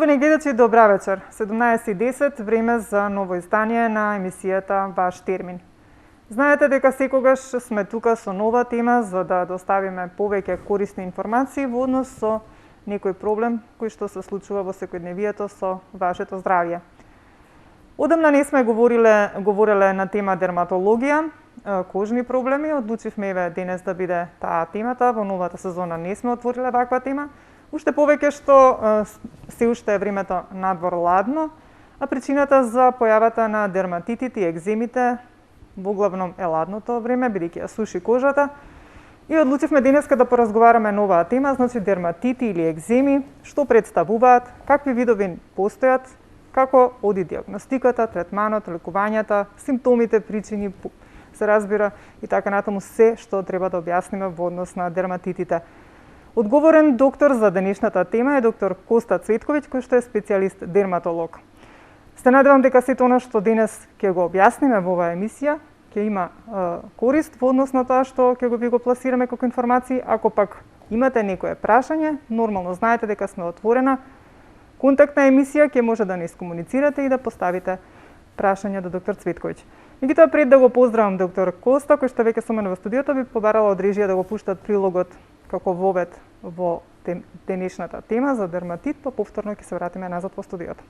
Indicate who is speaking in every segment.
Speaker 1: Почитувани гледачи, добра вечер. 17:10, време за ново издание на емисијата Ваш термин. Знаете дека секогаш сме тука со нова тема за да доставиме повеќе корисни информации во однос со некој проблем кој што се случува во секојдневието со вашето здравје. Одамна не сме говориле на тема дерматологија, кожни проблеми. Одлучивме еве денес да биде таа темата. Во новата сезона не сме отвориле ваква тема. Уште повеќе што се уште е времето надвор ладно, а причината за појавата на дерматитите и екземите во главном е ладното време, бидејќи ја суши кожата. И одлучивме денеска да поразговараме на оваа тема, значи дерматити или екземи, што представуваат, какви видови постојат, како оди диагностиката, третманот, лекувањата, симптомите, причини, се разбира и така натаму се што треба да објасниме во однос на дерматитите. Одговорен доктор за денешната тема е доктор Коста Цветковиќ, кој што е специјалист дерматолог. Се надевам дека сето она што денес ќе го објасниме во оваа емисија ќе има корист во однос на тоа што ќе ви го пласираме како информации. Ако пак имате некое прашање, нормално знаете дека сме отворена контактна емисија, ќе може да не искомуницирате и да поставите прашања до доктор Цветковиќ. Меѓутоа, пред да го поздравам доктор Коста, кој што веќе со мене во студиото, би побарала од режија да го пуштат прилогот како вовед во денешната тема за дерматит, па повторно ќе се вратиме назад во студиото.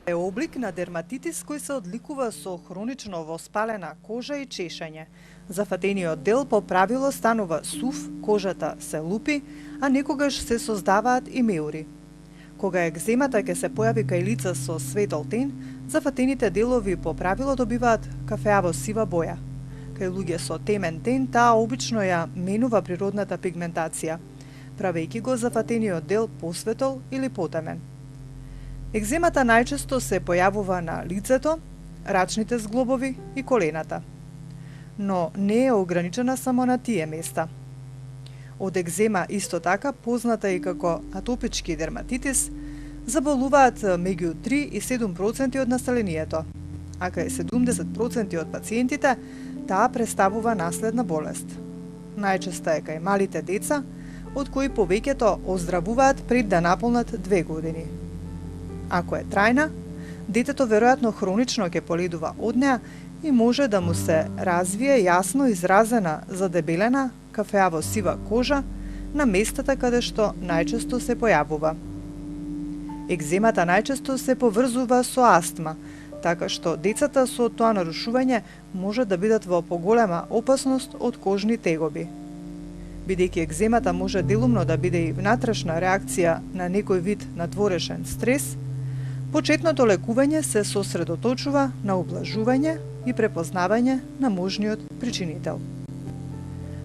Speaker 2: Е облик на дерматитис кој се одликува со хронично воспалена кожа и чешење. Зафатениот дел по правило станува сув, кожата се лупи, а некогаш се создаваат и меури. Кога екземата ќе се појави кај лица со светол тен, зафатените делови по правило добиваат кафеаво-сива боја. Кај луѓе со темен тен, таа обично ја менува природната пигментација, правејќи го зафатениот дел посветол или потемен. Екземата најчесто се појавува на лицето, рачните зглобови и колената, но не е ограничена само на тие места. Од екзема исто така, позната и како атопички дерматитис, заболуваат меѓу 3 и 7% од населението, а кај 70% од пациентите таа представува наследна болест. Најчеста е кај малите деца, од кои повеќето оздравуваат пред да наполнат 2 години. Ако е трајна, детето веројатно хронично ќе поледува од неа и може да му се развие јасно изразена задебелена кафеаво-сива кожа на местата каде што најчесто се појавува. Екземата најчесто се поврзува со астма, така што децата со тоа нарушување може да бидат во поголема опасност од кожни тегоби. Бидејќи екземата може делумно да биде и внатрешна реакција на некој вид надворешен стрес, почетното лекување се сосредоточува на ублажување и препознавање на можниот причинител.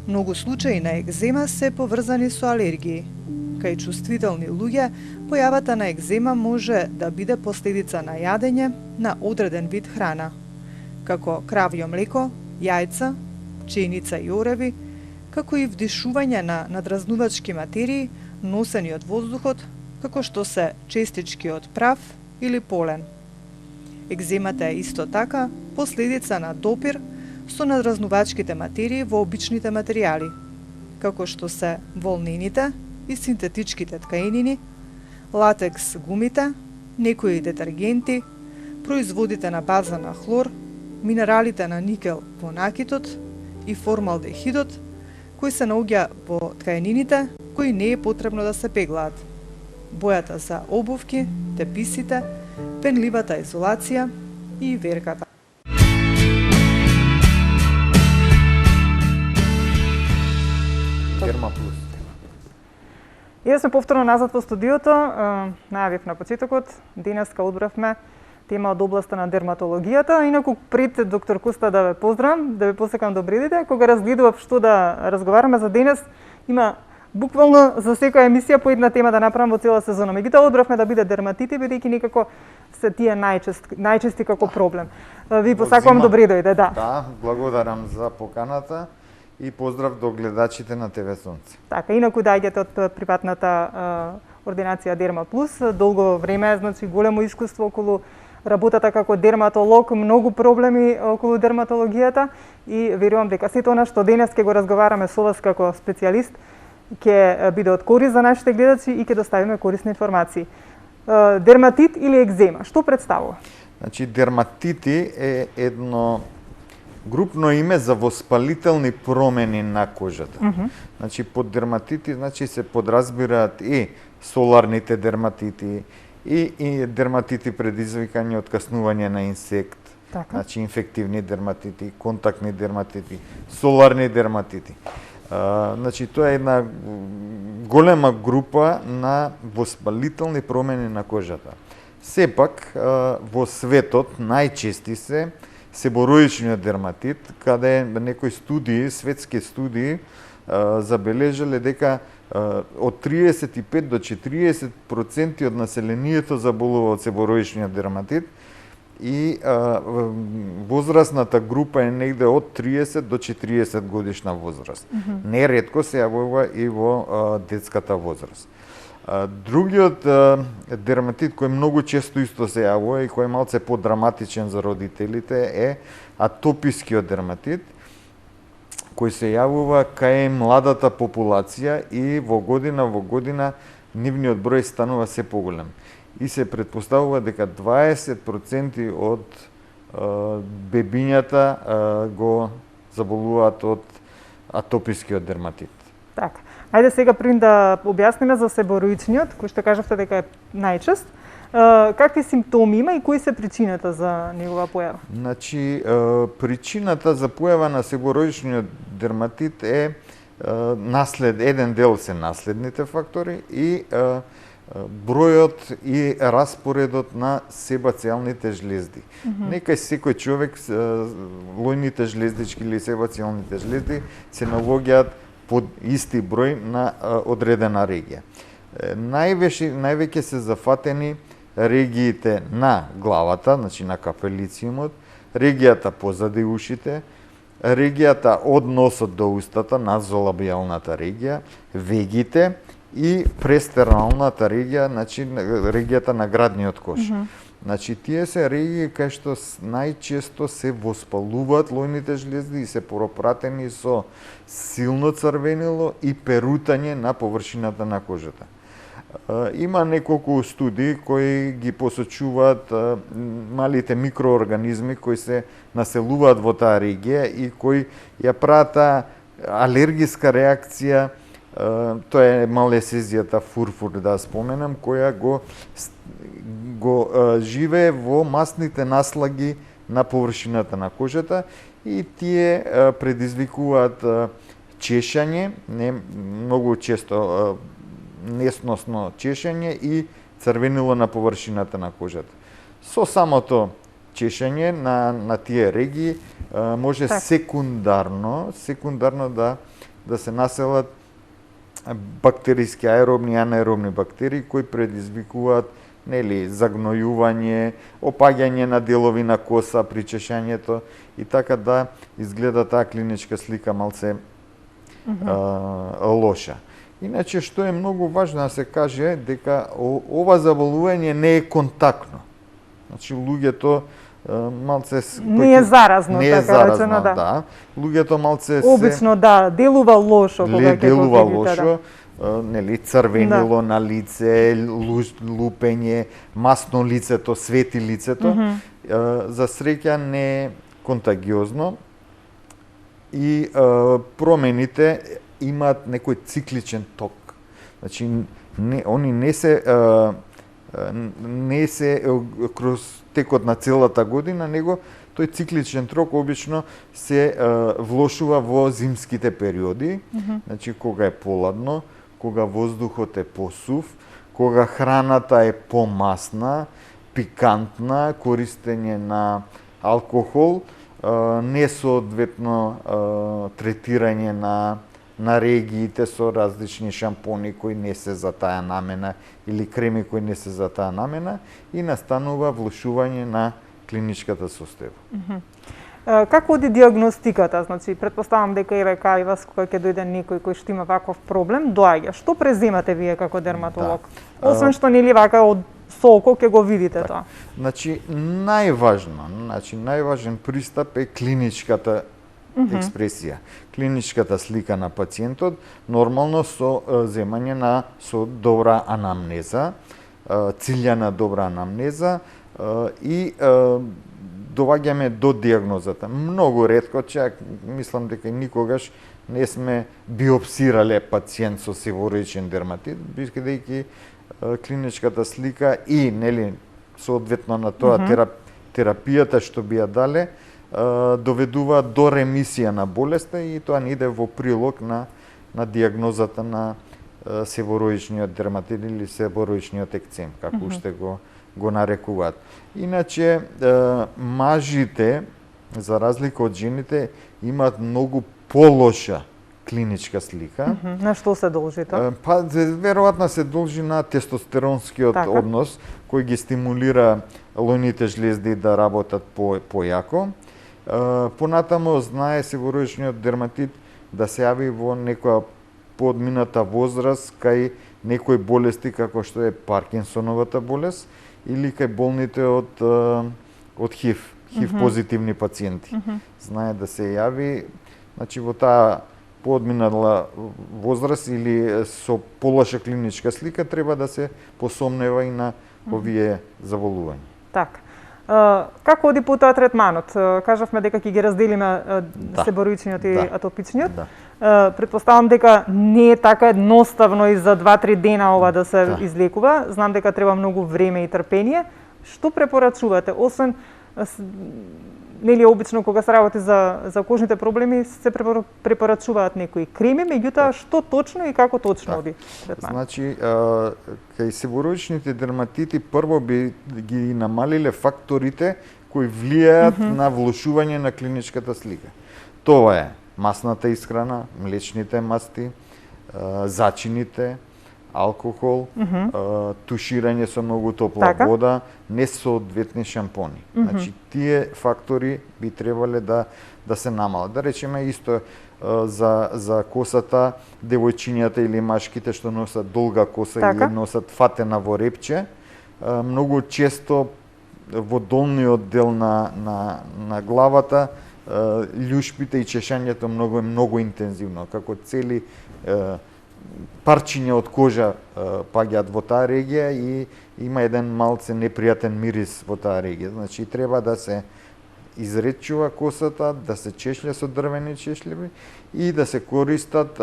Speaker 2: Многу случаи на екзема се поврзани со алергии. Кај чувствителни луѓе, појавата на екзема може да биде последица на јадење на одреден вид храна, како кравјо млеко, јајца, пченица и ореви, како и вдишување на надразнувачки материи носени од воздухот, како што се честички од прав или полен. Екземата е исто така последица на допир со надразнувачките материи во обичните материјали, како што се волнените и синтетичките ткаенини, латекс гумите, некои детергенти, производите на база на хлор, минералите на никел во накитот и формалдехидот, кои се наоѓа во ткаенините, кои не е потребно да се пеглаат, бојата за обувки, теписите, пенливата изолација и верката.
Speaker 3: Дерма Плюс.
Speaker 1: И да сме повторно назад во студиото, најавив на почетокот, денеска одбравме тема од областа на дерматологијата. Инаку пред доктор Коста да ве поздравам, да ве посекам добри дете, кога разгледував што да разговараме за денес, има буквално за секоја емисија по една тема да направам во цела сезона. Меѓутоа одбравме да биде дерматити, бидејќи некако се тие најчести како проблем. Ви посакувам добри дојде, да.
Speaker 3: Да, благодарам за поканата и поздрав до гледачите на ТВ Сонце.
Speaker 1: Така, инаку доаѓате од приватната ординација Дерма Плюс, долго време, значи големо искуство околу работата како дерматолог, многу проблеми околу дерматологијата и верувам дека сето она што денес ќе го разговараме со вас како специјалист ќе биде од корист за нашите гледачи и ќе доставиме корисни информации. Дерматит или екзема, што представува?
Speaker 3: Значи, дерматити е едно групно име за воспалителни промени на кожата. Значи, под дерматити се подразбираат и соларните дерматити, и дерматити предизвикани од каснување на инсект, значи инфективни дерматити, контактни дерматити, соларни дерматити. Значи, тоа е една голема група на воспалителни промени на кожата. Сепак, во светот најчести се себороичниот дерматит, каде некои студии, светски студии, забележале дека од 35 до 40% од населението заболува од себороичниот дерматит и возрастната група е негде од 30 до 40 годишна возраст. Неретко се јавува и во детската возраст. Другиот дерматит кој многу често исто се јавува и кој е малце подраматичен за родителите е атопискиот дерматит, кој се јавува кај младата популација и во година нивниот број станува се поголем. И се претпоставува дека 20% од бебињата го заболуваат од атопискиот дерматит.
Speaker 1: Така. Ајде сега прим да објасниме за себороичниот, кој што кажавте дека е најчест. Какви симптоми има и кои се причината за негова појава?
Speaker 3: Значи, причината за појава на себороичниот дерматит е еден дел се наследните фактори и бројот и распоредот на себацелните жлезди. Некај секој човек лојните жлездички или себацелните жлезди се наоѓаат под исти број на одредена регија. Највеќе се зафатени региите на главата, значи на капелициумот, регијата позади ушите, регијата од носот до устата, назолабијалната регија, вегите и престерналната регија, значи регијата на градниот кош. Значи, тие се регии кај што најчесто се воспалуваат лојните жлезди и се пропратени со силно црвенило и перутање на површината на кожата. Има неколку студии кои ги посочуваат малите микроорганизми кои се населуваат во таа регија и кои ја прават алергиска реакција. Тоа е малесезијата фурфур, да споменам, која го живее во масните наслаги на површината на кожата и тие предизвикуваат чешање, многу често несносно чешање и црвенило на површината на кожата. Со самото чешање на тие регии може секундарно да се населат бактериски аеробни и анаеробни бактерии кои предизвикуваат загнојување, опаѓање на делови на коса при чешањето и така да изгледа таа клиничка слика малце лоша. Иначе, што е многу важно да се каже, дека ова заболување не е контактно. Значи, луѓето малце
Speaker 1: не е заразно, така речено, да.
Speaker 3: Луѓето малце
Speaker 1: обично делува лошо кога ќе го видите,
Speaker 3: црвенило на лице, лупење, масно лицето, свети лицето. За среќа не е контагиозно и промените имаат некој цикличен ток. Значи, они не се кроз текот на целата година, него тој цикличен ток обично се влошува во зимските периоди, значи кога е поладно, кога воздухот е посув, кога храната е помасна, пикантна, користење на алкохол, несоодветно третирање на региите со различни шампони кои не се за таа намена или креми кои не се за таа намена и настанува влошување на клиничката состојба.
Speaker 1: Како оди диагностиката? Значи, претпоставам дека еве кај вас кога ќе дојде некој кој што има ваков проблем, доаѓа. Што преземате вие како дерматолог? Освен што вака од соко ќе го видите тоа.
Speaker 3: Значи, најважен пристап е клиничката експресија, клиничката слика на пациентот, нормално со земање со добра анамнеза, циљана добра анамнеза и доваѓаме до дијагнозата. Многу ретко, чак мислам дека никогаш не сме биопсирале пациент со севороичен дерматит, бидејќи клиничката слика и нели соодветно на тоа терапијата што би ја дале доведува до ремисија на болеста и тоа не иде во прилог на дијагнозата на севороичниот дерматит или севороичниот екцем, како уште го нарекуваат. Иначе, мажите, за разлика од жените, имаат многу полоша клиничка слика.
Speaker 1: На што се должи тоа?
Speaker 3: Па, веројатно се должи на тестостеронскиот однос, кој ги стимулира лојните жлезди да работат појако. Понатамо, знае севороичниот дерматит да се јави во некоја подмината возраст кај некои болести како што е Паркинсоновата болест или кај болните од ХИВ позитивни пациенти. Знае да се јави, значи во таа подминала возраст или со полоша клиничка слика треба да се посомнева и на овие заболувања.
Speaker 1: Така. Како оди по тоа третманот? Кажавме дека ќе ги разделиме севороичниот и атопичниот. Предпоставам дека не е така едноставно и за 2-3 дена ова да се излекува. Знам дека треба многу време и трпение. Што препорачувате? Освен нели обично кога се работи за кожните проблеми се препорачуваат некои креми, меѓутоа што точно и како точно оди третманот?
Speaker 3: Значи, кај севороичните дерматити прво би ги намалиле факторите кои влијаат на влошување на клиничката слика. Тоа е масната исхрана, млечните масти, зачините, алкохол, туширање со многу топла вода, несоодветни шампони. Значи, тие фактори би требале да се намалат. Да речеме исто за косата, девојчињата или машките што носат долга коса или носат фатена во репче, многу често во долниот дел на главата љушпите и чешањето многу интензивно, како цели парчиња од кожа паѓаат во таа регија и има еден малце непријатен мирис во таа регија. Значи треба да се изречува косата, да се чешља со дрвени чешљеви и да се користат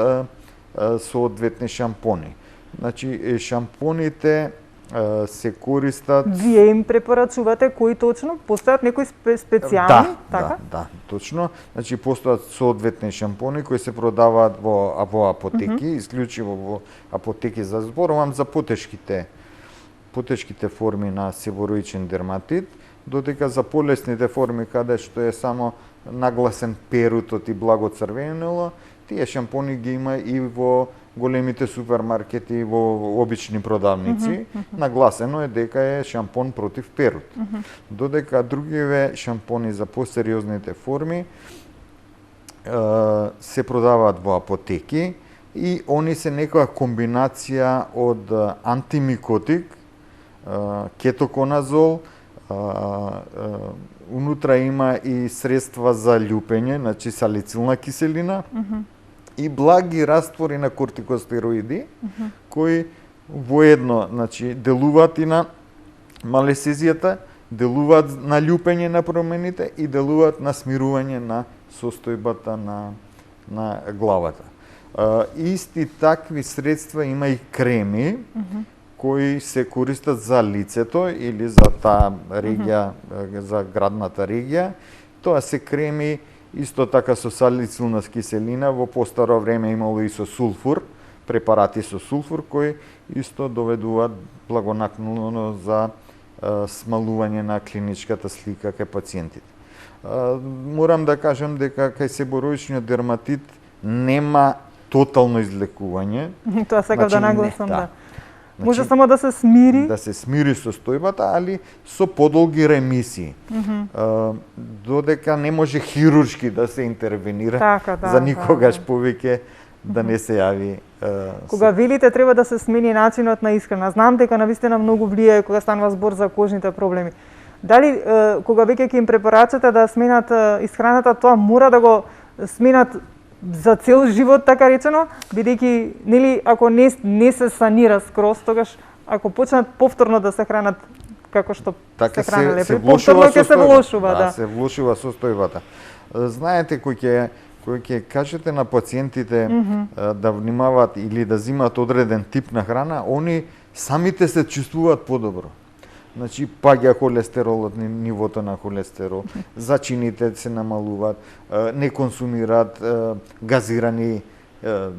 Speaker 3: соодветни шампони. Значи шампоните се користат.
Speaker 1: Вие им препорачувате кои точно? Постојат некои специјални?
Speaker 3: Да, точно. Значи постојат соодветни шампони кои се продаваат во апотеки, исклучиво во апотеки. Зборувам за потешките форми на севороичен дерматит, додека за полесните форми каде што е само нагласен перутот и благо црвенило, тие шампони ги има и во големите супермаркети, во обични продавници. Нагласено е дека е шампон против перут. Додека другиве шампони за посериозните форми се продаваат во апотеки и они се некоја комбинација од антимикотик, кетоконазол, унутра има и средства за љупење, значи салицилна киселина, и благи раствори на кортикостероиди, кои воедно, значи, делуваат и на малесезијата, делуваат на љупење на промените и делуваат на смирување на состојбата на главата. Исти такви средства има и креми, кои се користат за лицето или за таа регија, за градната регија. Тоа се креми исто така со салицилна киселина, во постаро време имало и со сулфур, препарати со сулфур кои исто доведуваат благонаклонно за смалување на клиничката слика кај пациентите. Морам да кажам дека кај севороичниот дерматит нема тотално излекување.
Speaker 1: Тоа сакав да нагласам, да. Може само да се смири? Да се
Speaker 3: смири состојбата, али со подолги ремисии. Додека не може хируршки да се интервенира, за никогаш повеќе да не се јави.
Speaker 1: Кога велите треба да се смени начинот на исхрана, знам дека навистина многу влијае кога станува збор за кожните проблеми. Дали кога веќе ќе им препорачате да сменат исхраната, тоа мора да го сменат за цел живот, така речено, бидејќи нели ако не се санира скроз, тогаш ако почнат повторно да се хранат како што
Speaker 3: така
Speaker 1: се хранеле,
Speaker 3: се
Speaker 1: повторно ќе се влошува, да.
Speaker 3: се влошува состојбата. Знаете кој ќе кажете на пациентите да внимаваат или да земат одреден тип на храна, они самите се чувствуваат подобро. Значи паѓа холестеролот, нивото на холестерол, зачините се намалуваат, не консумираат газирани,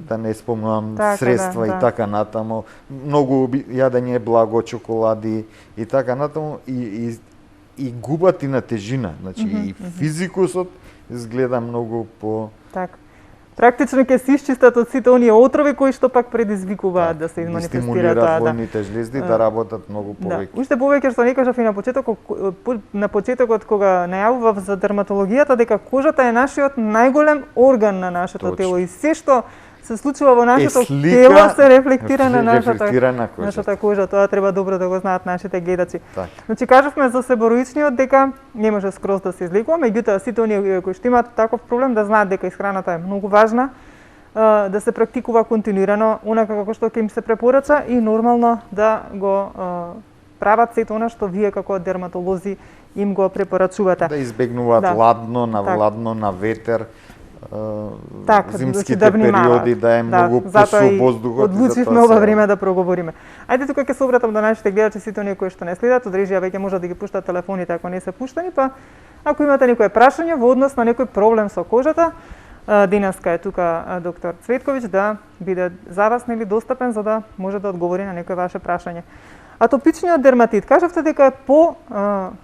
Speaker 3: да не спомнувам, средства и така натаму, многу јадење благо, чоколади и така натаму и губат и на тежина, значи и физикусот изгледа многу по
Speaker 1: така. Практично ќе се исчистат од сите оние отрови кои што пак предизвикуваат да се манифестира тоа.
Speaker 3: Стимулираат војните жлезди да работат многу повеќе.
Speaker 1: Да. Уште повеќе што не кажав и на почетокот кога најавував за дерматологијата дека кожата е нашиот најголем орган на нашето тело и се што се случува во нашето тело се рефлектира на нашата кожа. Тоа треба добро да го знаат нашите гледачи.
Speaker 3: Так.
Speaker 1: Значи кажавме за себороичниот дека не може скроз да се излекува, меѓутоа сите оние кои што имаат таков проблем да знаат дека исхраната е многу важна, да се практикува континуирано, онака како што ќе им се препорача и нормално да го прават сето она што вие како дерматолози им го препорачувате.
Speaker 3: Да избегнуваат ладно, на владно, на ветер. Зимските периоди да е многу посув воздухот.
Speaker 1: Одлучивме ова време да проговориме. Ајде тука ќе се обратам до нашите гледачи, сите оние кои што не следат, од режија веќе може да ги пуштат телефоните ако не се пуштани, па ако имате некое прашање во однос на некој проблем со кожата, денеска е тука доктор Цветковиќ да биде за вас нели достапен за да може да одговори на некој ваше прашање. Атопичниот дерматит, кажавте дека е по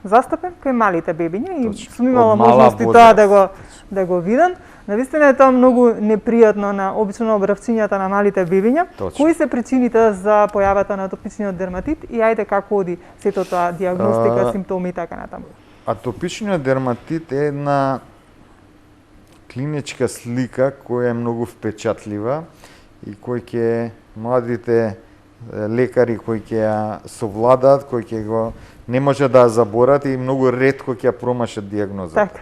Speaker 1: застапен кај малите бебиња и сум имала можности тоа да го видам. Навистина е тоа многу непријатно на обично обравчињата на малите бебиња. Кои се причините за појавата на атопичниот дерматит и ајде како оди сето тоа дијагностика, симптоми и така натаму?
Speaker 3: Атопичниот дерматит е една клиничка слика која е многу впечатлива и кој ќе младите лекари кои ќе ја совладаат, кои ќе го не може да ја заборат и многу ретко ќе ја промашат дијагнозата.
Speaker 1: Така.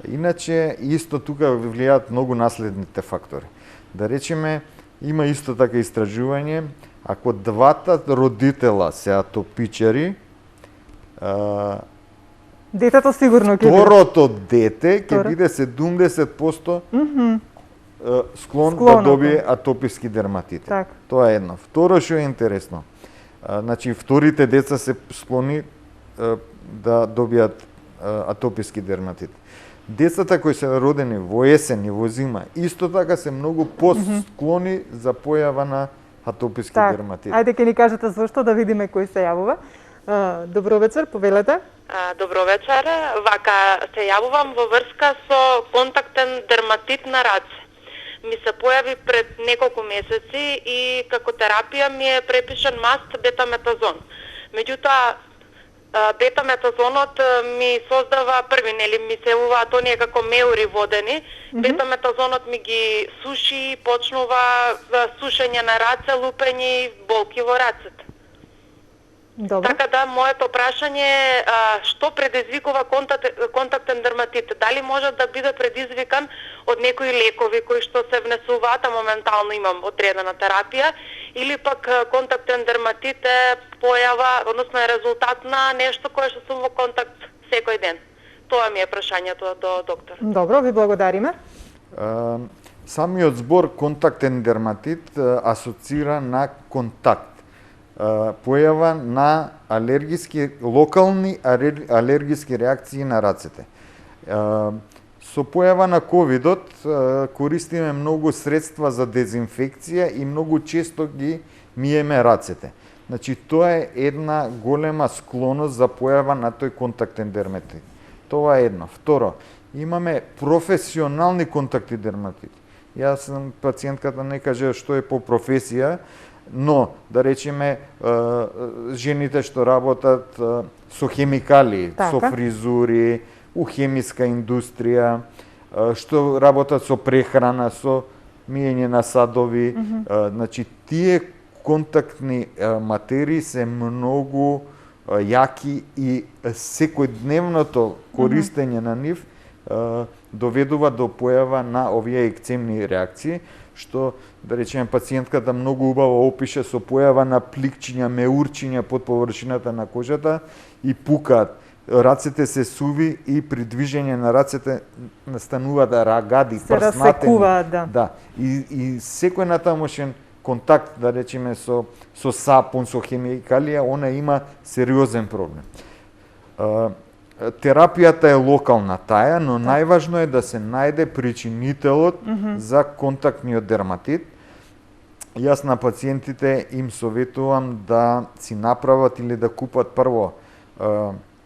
Speaker 3: Иначе исто тука влијаат многу наследните фактори. Да речеме, има исто така истражување, ако двата родитела се атопичари,
Speaker 1: детето сигурно ќе
Speaker 3: второто дете ќе биде 70% склон да добие атописки дерматит. Тоа е едно. Второ што е интересно. Значи вторите деца се склони да добијат атописки дерматит. Децата кои се родени во есен и во зима исто така се многу посклони за појава на атописки дерматит.
Speaker 1: Ајде ќе ни кажете зошто да видиме кој се јавува. Добро вечер, повелете.
Speaker 4: Добро вечер. Вака се јавувам во врска со контактен дерматит на раце. Ми се појави пред неколку месеци и како терапија ми е препишан маст бетаметазон. Меѓутоа бетаметазонот ми создава ми се уваат оние како меури водени. Бетаметазонот ми ги суши, почнува сушење на раце, лупење и болки во рацете.
Speaker 1: Добре.
Speaker 4: Така да, моето прашање е што предизвикува контактен дерматит? Дали може да биде предизвикан од некои лекови кои што се внесуваат, а моментално имам одредена терапија, или пак контактен дерматит е појава, односно е резултат на нешто кое што сум во контакт секој ден? Тоа ми е прашањето до доктор.
Speaker 1: Добро, ви благодариме.
Speaker 3: Самиот збор контактен дерматит асоцира на контакт. Појава на локални алергиски реакции на рацете. Со појава на ковидот користиме многу средства за дезинфекција и многу често ги миеме рацете. Значи тоа е една голема склоност за појава на тој контактен дерматит. Тоа е едно. Второ, имаме професионални контакти дерматит. Јас сум пациентката не каже што е по професија, но да речеме жените што работат со хемикали, со фризури, у хемиска индустрија, што работат со прехрана, со миење на садови, значи тие контактни материи се многу јаки и секојдневното користење на нив доведува до појава на овие екцемни реакции, што, да речеме, пациентката многу убаво опише со појава на пликчиња, меурчиња под површината на кожата и пукаат. Рацете се суви и при движење на рацете настануваат рагади,
Speaker 1: се разсекуваат, да.
Speaker 3: Да. И секој натамошен контакт, да речеме, со сапун, со хемикалија, она има сериозен проблем. Терапијата е локална таа, но најважно е да се најде причинителот за контактниот дерматит. Јас на пациентите им советувам да си направат или да купат прво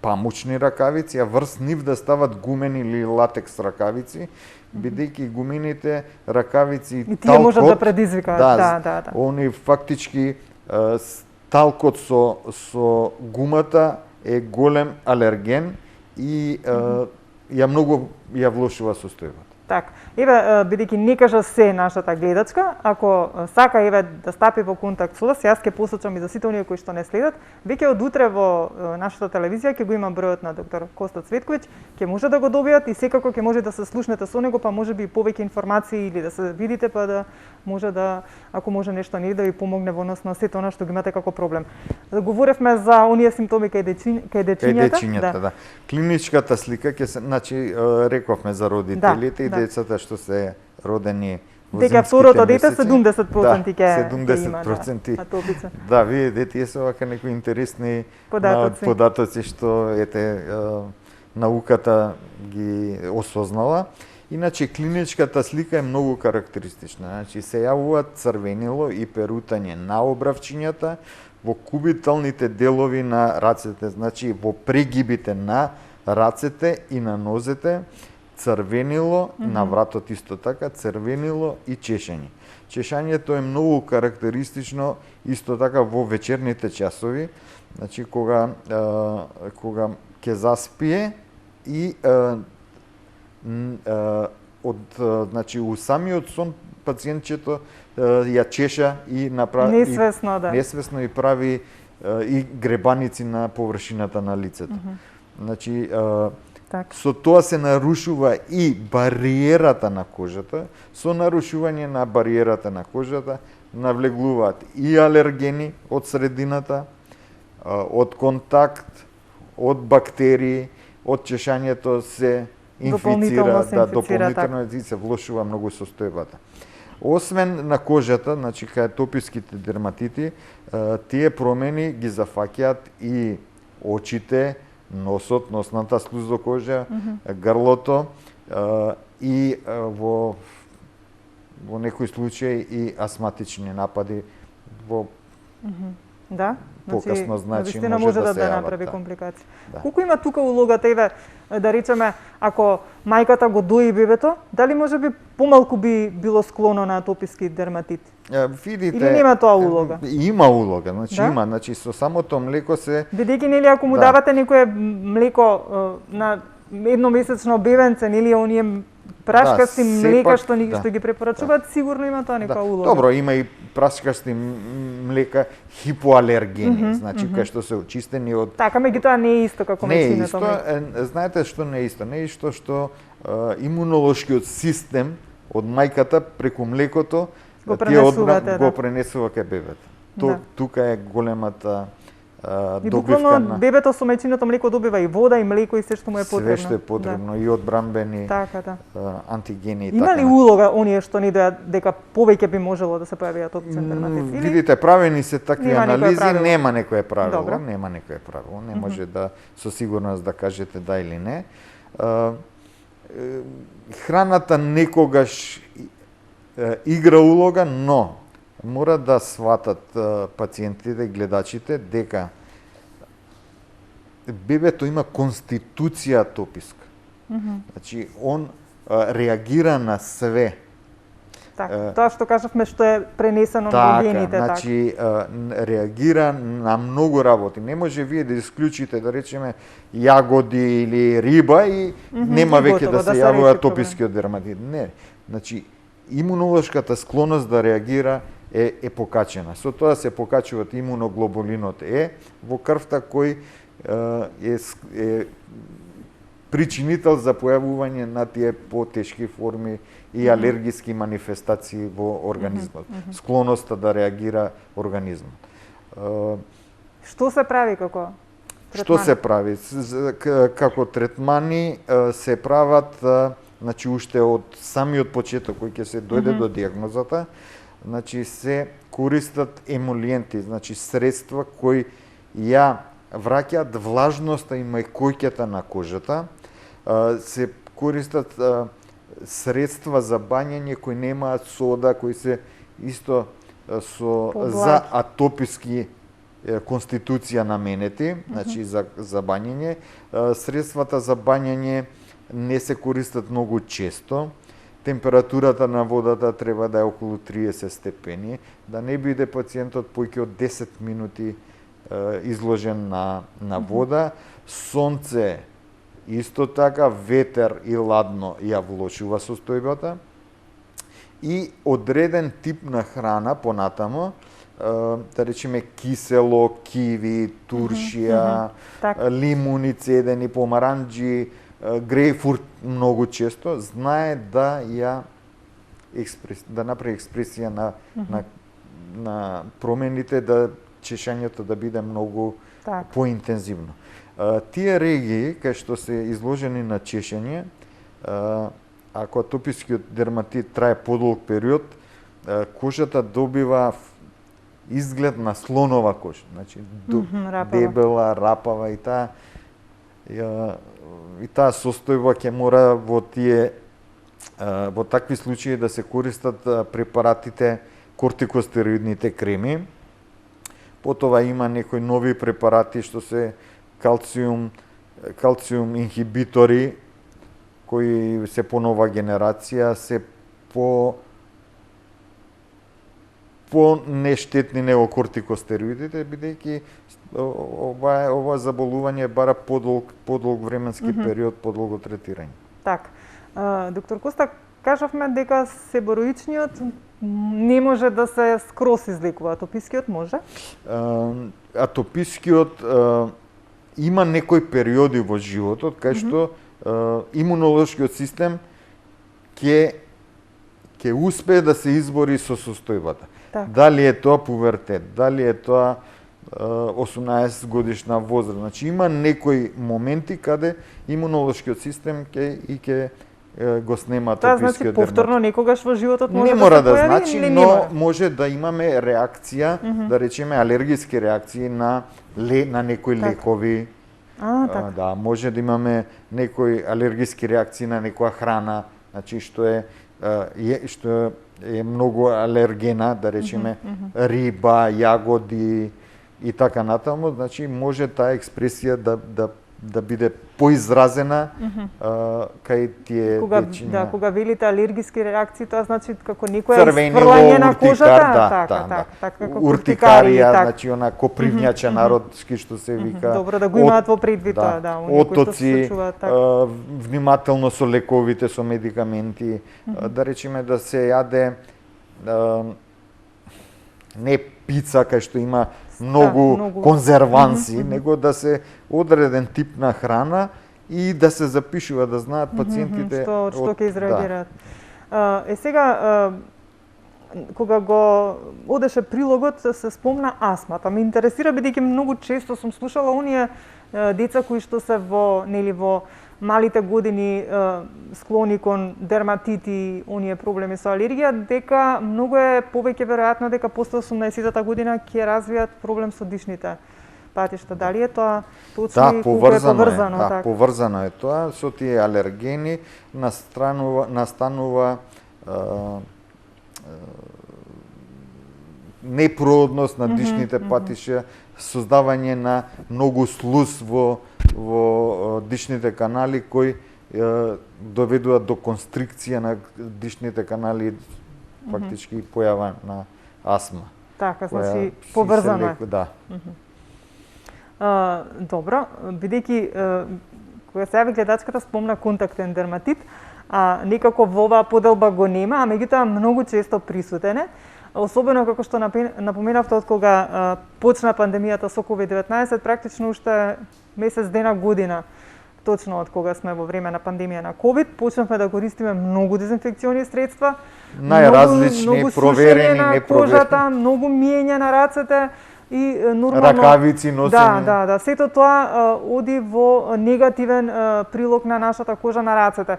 Speaker 3: памучни ракавици, а врз нив да стават гумени или латекс ракавици, бидејќи гумените ракавици
Speaker 1: и тие можат да предизвикаат, да.
Speaker 3: Они фактички талкот со гумата е голем алерген и ја влошува состојбата.
Speaker 1: Так, бидејќи не кажа се нашата гледачка, ако сака да стапи во контакт со вас, јас ќе посочам и за сите оние кои што не следат, веќе од утре во нашата телевизија ќе го има бројот на доктор Коста Цветковиќ, ќе може да го добијат и секако ќе може да се слушнете со него, па можеби и повеќе информации или да се видите, па да може да, ако може нешто да ви помогне во однос на сето она што ги имате како проблем. Говоревме за оние симптоми кај дечињата,
Speaker 3: да. Клиничката слика ќе се, значи рековме за родителите и децата што се родени во
Speaker 1: дека второто дете 70% ќе
Speaker 3: 70%.
Speaker 1: Атопица.
Speaker 3: Да, видите, тие се вака некои интересни податоци што науката ги осознала. Иначе клиничката слика е многу карактеристична. Значи се јавуваат црвенило и перутање на обравчињата во кубиталните делови на рацете, значи во прегибите на рацете и на нозете, црвенило, на вратот исто така, црвенило и чешање. Чешањето е многу карактеристично исто така во вечерните часови, значи кога ќе заспие и значи у самиот сон пациентчето ја чеша и направи несвесно и прави и гребаници на површината на лицето. Значи со тоа се нарушува и бариерата на кожата, со нарушување на бариерата на кожата навлегуваат и алергени од средината, од контакт, од бактерии, од чешањето се инфицира, дополнително се влошува многу состојбата. Освен на кожата, значи кај атописките дерматити, тие промени ги зафаќаат и очите, носот, носната слузокожа, грлото и во некои случаи и астматични напади во
Speaker 1: да,
Speaker 3: покасно значи
Speaker 1: може да се направи компликации. Колку има тука улогата, да речеме, ако мајката го дои бебето, дали можеби помалку би било склоно на атописки дерматит?
Speaker 3: Видите,
Speaker 1: или нема тоа улога?
Speaker 3: Има улога, значи има, значи со самото млеко се
Speaker 1: бидејќи нели ако му давате некое млеко на едномесечно бебенце, нели оние прашкасти млека што ги препорачуваат, сигурно има тоа некоја улога.
Speaker 3: Добро, има и прашкасти млека хипоалергени, значи кај што се очистени од
Speaker 1: така, меѓутоа не е исто како месиното млеко.
Speaker 3: Знаете што не е исто? Не е исто што имунолошкиот систем од мајката преку млекото го пренесува кај бебето. Тука е големата
Speaker 1: и буквално бебето со мајчиното млеко добива и вода и млеко и се што му е потребно.
Speaker 3: Све што е потребно и одбранбени антигени и така.
Speaker 1: Има ли улога оние што ни дека повеќе би можело да се појави атопичен дерматит?
Speaker 3: Видите, правени се такви анализи, нема некое правило, не може да со сигурност да кажете да или не. Храната некогаш игра улога, но мора да сватат пациентите, гледачите, дека бебето има конституција атописка. Значи, он реагира на све.
Speaker 1: Така, тоа што кажавме што е пренесено на гените.
Speaker 3: Значи, реагира на многу работи. Не може вие да исклучите, да речеме, јагоди или риба и нема веќе да се јавува атопискиот дерматит. Не. Значи, имунолошката склоност да реагира е покачена. Со тоа се покачуваат имуноглобулинот Е во крвта кој е причинител за појавување на тие потешки форми и алергиски манифестации во организмот. Склоноста да реагира организмот.
Speaker 1: Што се прави како третмани?
Speaker 3: Што се прави? Како третмани се прават, значи уште од самиот почеток кој ќе се дојде до дијагнозата, значи се користат емолиенти, значи средства кои ја враќаат влажноста и мајкоќата на кожата, се користат средства за бањење кои немаат сода, кои се исто за атописки конституција наменети, значи за бањење. Средствата за бањење не се користат многу често. Температурата на водата треба да е околу 30 степени, да не биде пациентот поќе од 10 минути изложен на вода. Сонце исто така, ветер и ладно ја влошува состојбата. И одреден тип на храна понатамо, да речеме кисело, киви, туршија, лимуни цедени, помаранџи, грејпфрут многу често знае да направи експресија на промените, да чешањето да биде многу поинтензивно. Тие регии кај што се изложени на чешање, ако атопискиот дерматит трае подолг период, кожата добива изглед на слонова кожа, значи дебела, рапава и таа состојба ќе мора во такви случаи да се користат препаратите, кортикостероидните креми. Потоа има некои нови препарати што се калциум инхибитори, кои се по нова генерација, се по нештетни него кортикостероидите, бидејќи ова заболување бара подолг временски период, подолго третирање.
Speaker 1: Так. Доктор Коста, кажавме дека себороичниот не може да се скрос излекува, атопискиот може?
Speaker 3: Атопискиот има некои периоди во животот кај што имунолошкиот систем ќе успее да се избори со состојбата. Дали е тоа пуверитет, дали е тоа 18 годишна возраст. Значи има некои моменти каде имунолошкиот систем ќе го снема атопискиот дерматит.
Speaker 1: Значи повторно некогаш во животот може
Speaker 3: не
Speaker 1: да
Speaker 3: мора
Speaker 1: се појави,
Speaker 3: значи,
Speaker 1: или
Speaker 3: но може да имаме реакција, да речеме алергиски реакции на некои лекови. Да, може да имаме некои алергиски реакции на некоја храна, значи што е многу алергена, да речеме риба, јагоди и така натаму, значи може таа експресија да биде поизразена кај тие течиња.
Speaker 1: Да, кога велите алергиски реакции, тоа значи како некоја изфрлање на кожата,
Speaker 3: уртикарија, значи она копривњача народски што се вика.
Speaker 1: Добро да го имаат во предвид тоа, да,
Speaker 3: отоци, внимателно со лековите, со медикаменти, да речеме да се јаде не пица кај што има многу конзерванси, него да се одреден тип на храна и да се запишува, да знаат пациентите
Speaker 1: што ќе изреагираат. Сега кога го одеше прилогот се спомна астмата. Ме интересира бидејќи многу често сум слушала оние деца кои што се во малите години склони кон дерматити, оние проблеми со алергија, дека многу е повеќе веројатно дека после 18-та година ќе развијат проблем со дишните патишта. Дали е тоа точно и колку е поврзано?
Speaker 3: Да, поврзано е тоа со тие алергени, настанува непроодност на дишните патишта, создавање на многу слуз во дишните канали кои доведуваат до констрикција на дишните канали, фактички појава на астма.
Speaker 1: Така, значи поврзано е.
Speaker 3: Да.
Speaker 1: Добро, бидејќи кога се јави гледачката спомна контактен дерматит, некако во оваа поделба го нема, а меѓутоа многу често присутен е. Особено како што напоменавте од кога почна пандемијата со COVID-19, практично уште месец дена година точно од кога сме во време на пандемија на ковид, почнавме да користиме многу дезинфекциони средства,
Speaker 3: Најразлични,
Speaker 1: многу
Speaker 3: проверени,
Speaker 1: сушење на
Speaker 3: непроверени.
Speaker 1: кожата, многу миење на рацете и нормално
Speaker 3: Ракавици носење.
Speaker 1: Да, сето тоа оди во негативен прилог на нашата кожа на рацете.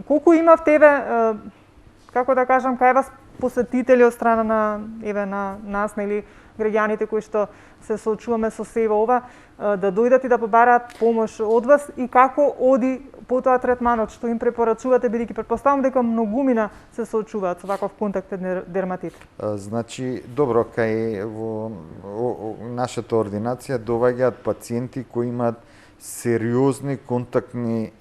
Speaker 1: Колку има в тебе, како да кажам, кај вас посетители од страна на нас, нели, граѓаните кои што се соочуваме со сева ова, да дојдат и да побараат помош од вас и како оди потоа третманот, што им препорачувате, бидејќи претпоставам дека многумина се соочуваат со ваков контактен дерматит.
Speaker 3: Значи, добро, кај во нашата ординација доваѓаат пациенти кои имаат сериозни контактни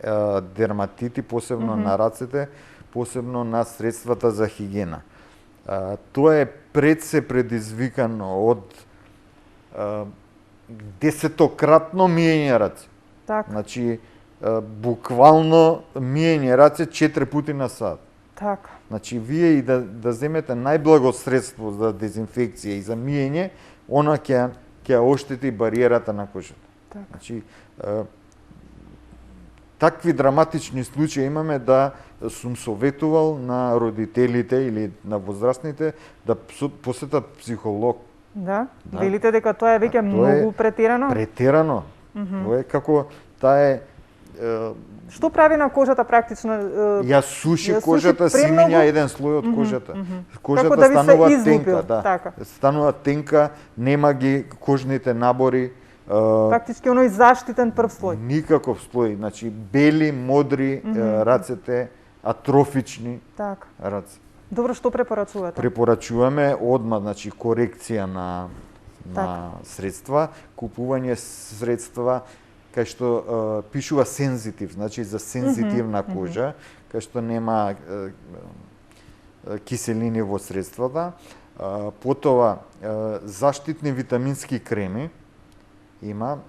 Speaker 3: дерматити, посебно на рацете, посебно на средствата за хигиена. Тоа е пред се предизвикано од десетократно миење раце.
Speaker 1: Така.
Speaker 3: Значи, буквално миење раце 4 пути на сат.
Speaker 1: Така.
Speaker 3: Значи, вие и да земете најблаго средство за дезинфекција и за миење, она ќе оштети бариерата на кожата.
Speaker 1: Така.
Speaker 3: Значи, такви драматични случаи имаме да сум советувал на родителите или на возрастните да посетат психолог.
Speaker 1: Да? Велите дека тоа е веќе многу претерано?
Speaker 3: Претерано. Тоа е како таа е
Speaker 1: Што прави на кожата практично?
Speaker 3: Ја суши кожата, си миња еден слој од кожата. Кожата
Speaker 1: Како да ви се
Speaker 3: станува
Speaker 1: излупил,
Speaker 3: тенка,
Speaker 1: така.
Speaker 3: Станува тенка, нема ги кожните набори.
Speaker 1: Практички оној заштитен прв слој.
Speaker 3: Никаков слој, значи бели, модри рацете, атрофични
Speaker 1: Така.
Speaker 3: раце.
Speaker 1: Добро, што препорачувате?
Speaker 3: Препорачуваме одма, значи корекција на средства, купување средства кај што пишува сензитив, значи за сензитивна кожа, кај што нема киселини во средствата. Потоа заштитни витамински креми има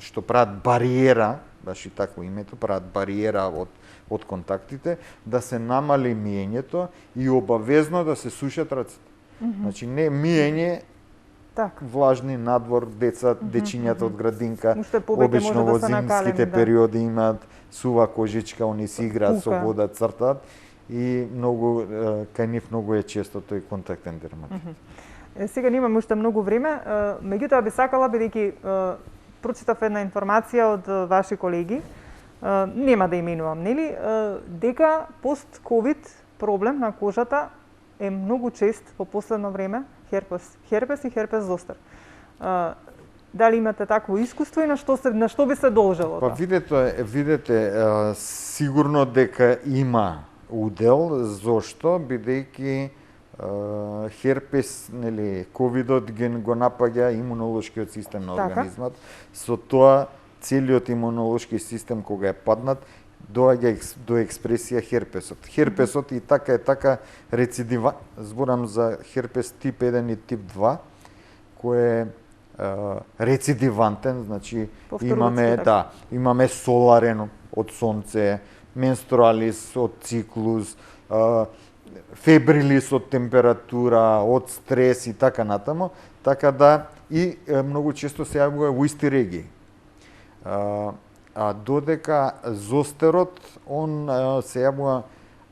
Speaker 3: што прават бариера, баш и тако името, прават бариера од контактите, да се намали миењето и обавезно да се сушат рацете. Значи не миење влажни надвор, деца, дечињата од градинка, обично во зимските периоди имаат сува кожичка, они си играат со вода, цртат и многу кај нив многу е често тој контактен дерматит.
Speaker 1: Сега немаме уште многу време, меѓутоа би сакала, бидејќи прочитав една информација од ваши колеги, нема да именувам, нели, дека пост-ковид проблем на кожата е многу чест во последно време херпес и херпес зостер. Дали имате такво искуство и на што би се должело?
Speaker 3: Па видете, сигурно дека има удел, зошто? Бидејќи херпес, нели, ковидот го напаѓа имунолошкиот систем на организмот. Со тоа целиот имунолошки систем кога е паднат, доаѓа до експресија херпесот. Херпесот и така рецидива, зборам за херпес тип 1 и тип 2, кој е рецидивантен, значи имаме соларен од сонце, менструалис од циклус, фебрилис од температура, од стрес и така натаму, така да и многу често се јавува во исти регии. А додека зостерот, он се јавува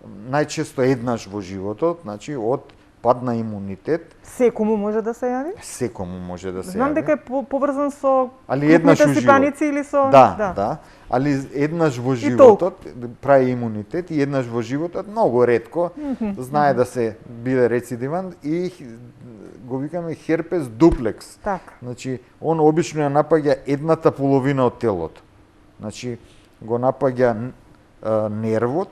Speaker 3: најчесто еднаш во животот, значи од пад на имунитет.
Speaker 1: Секому може да се јави?
Speaker 3: Секому може да се јави.
Speaker 1: Знам дека е поврзан со
Speaker 3: крупните
Speaker 1: сипаници или со...
Speaker 3: Да. Али еднаш во животот прави имунитет и еднаш во животот многу ретко знае да се биде рецидивант и го викаме херпес дуплекс.
Speaker 1: Така.
Speaker 3: Значи, он обично ја напаѓа едната половина од телото. Значи, го напаѓа нервот,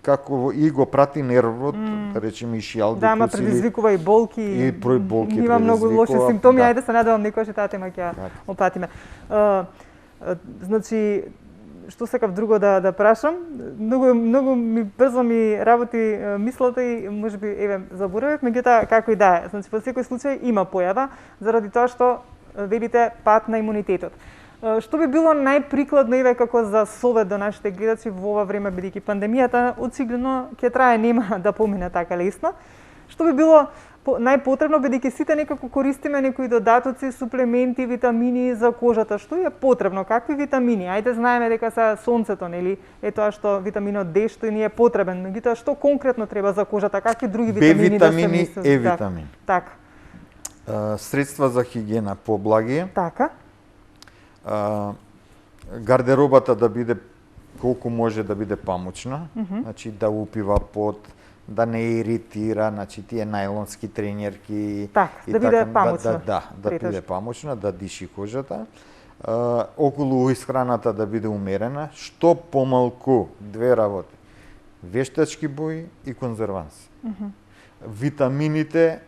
Speaker 3: како и го прати нервот, да речеме и шијалдикус.
Speaker 1: Да, ма предизвикува и болки.
Speaker 3: И болки
Speaker 1: има многу лоши симптоми, ајде се надевам некој таа тема ќе опатиме. Значи, што сакав друго да прашам, многу ми брзо ми работи мислата и можеби заборавив, меѓутоа како и да е. Значи, во секој случај има појава заради тоа што велите пат на имунитетот. Што би било најприкладно како за совет до нашите гледачи во ова време, бидејќи пандемијата очигледно ќе трае, нема да помине така лесно. Што би било најпотребно, бидејќи сите некако користиме некои додатоци, суплементи, витамини за кожата. Што е потребно? Какви витамини? Ајде знаеме дека се сонцето, нели? Е тоа што витаминот D што ни е потребен. Меѓутоа што конкретно треба за кожата? Какви други витамини да се мислат?
Speaker 3: Б витамин, Е витамин.
Speaker 1: Така.
Speaker 3: Средства за хигиена поблаги.
Speaker 1: Така.
Speaker 3: Гардеробата да биде колку може да биде памучна, значи да упива пот, да не иритира, значи тие најлонски тренерки
Speaker 1: Так, да биде памучна.
Speaker 3: Да биде памучна, да диши кожата. Околу исхраната да биде умерена, што помалку две работи. Вештачки бои и конзерванси. Витамините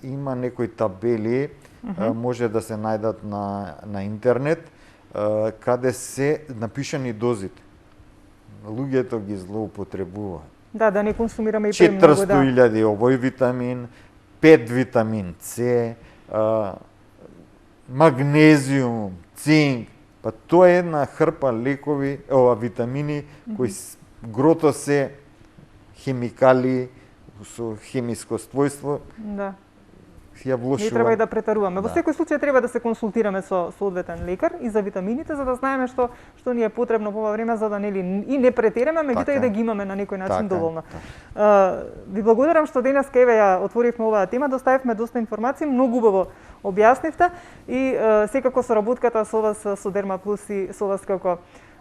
Speaker 3: има некои табели, може да се најдат на интернет, каде се напишани дозите. Луѓето ги злоупотребуваат.
Speaker 1: Да не консумираме и премногу,
Speaker 3: 400.000 овој витамин, 5 витамин С, магнезиум, цинк, па тоа е една хрпа лекови, витамини кои грото се химикали со хемиско својство.
Speaker 1: Да.
Speaker 3: Ја влошува.
Speaker 1: Не треба и да претаруваме. Во секој случај треба да се консултираме со соодветен лекар и за витамините, за да знаеме што ни е потребно во ова време, за да нели и не претераме, меѓутоа и да ги имаме на некој начин доволно. Ви благодарам што денес еве ја отворивме оваа тема, доставивме доста информации, многу убаво објаснивте и секако соработката со вас со Дермаплус и со вас како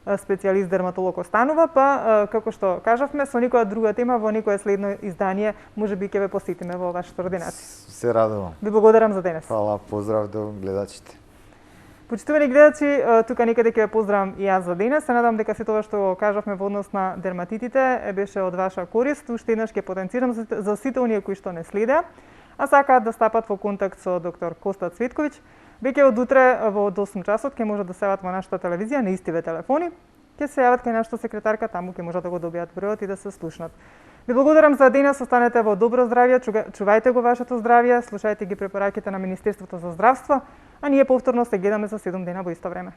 Speaker 1: специјалист дерматолог останува, па како што кажавме, со некоја друга тема во некое следно издание можеби ќе ве посетиме во вашата ординација.
Speaker 3: Се радувам.
Speaker 1: Ви благодарам за денес.
Speaker 3: Фала, поздрав до гледачите.
Speaker 1: Почитувани гледачи, тука некаде ќе ве поздравам и јас за денес. Се надам дека се тоа што кажавме во однос на дерматитите беше од ваша корист. Уште еднаш ќе потенцирам за сите оние кои што не следеа, а сакаат да стапат во контакт со доктор Коста Цветковиќ. Веќе од утре во 8 часот ќе можат да се јават во нашата телевизија на истиве телефони. Ќе се јават кај нашата секретарка, таму ќе можат да го добијат бројот и да се слушнат. Ви благодарам за денес, останете во добро здравје, чувајте го вашето здравје, слушајте ги препораките на Министерството за здравство, а ние повторно се гледаме за 7 дена во исто време.